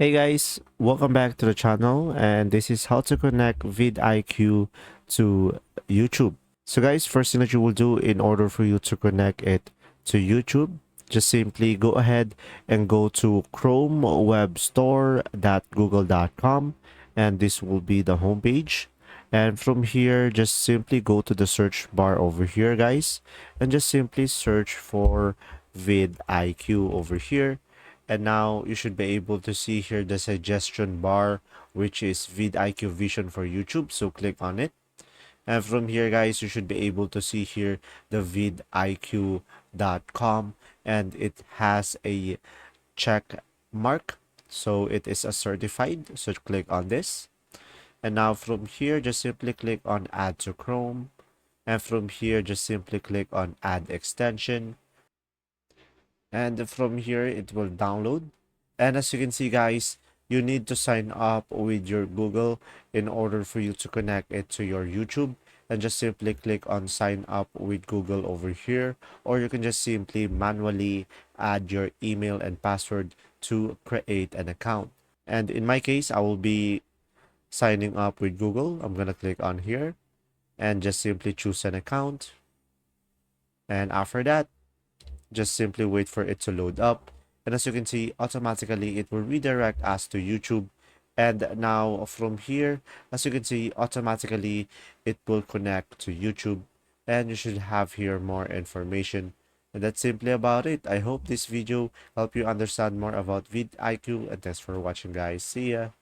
Hey guys, welcome back to the channel, and this is how to connect vidIQ to YouTube. So guys, first thing that you will do in order for you to connect it to YouTube, just simply go ahead and go to chromewebstore.google.com, and this will be the homepage. And from here, just simply go to the search bar over here, guys, and just simply search for vidIQ over here. And now you should be able to see here the suggestion bar, which is vidIQ Vision for YouTube. So click on it. And from here, guys, you should be able to see here the vidIQ.com, and it has a check mark. So it is a certified. So click on this. And now from here, just simply click on Add to Chrome. And from here, just simply click on Add Extension. And from here it will download. And as you can see, guys, you need to sign up with your Google in order for you to connect it to your YouTube, and just simply click on sign up with Google over here, or you can just simply manually add your email and password to create an account. And in my case, I will be signing up with Google. I'm gonna click on here and just simply choose an account, and after that, just simply wait for it to load up. And as you can see, automatically it will redirect us to YouTube. And now from here, as you can see, automatically it will connect to YouTube. And you should have here more information. And that's simply about it. I hope this video helped you understand more about vidIQ. And thanks for watching, guys. See ya.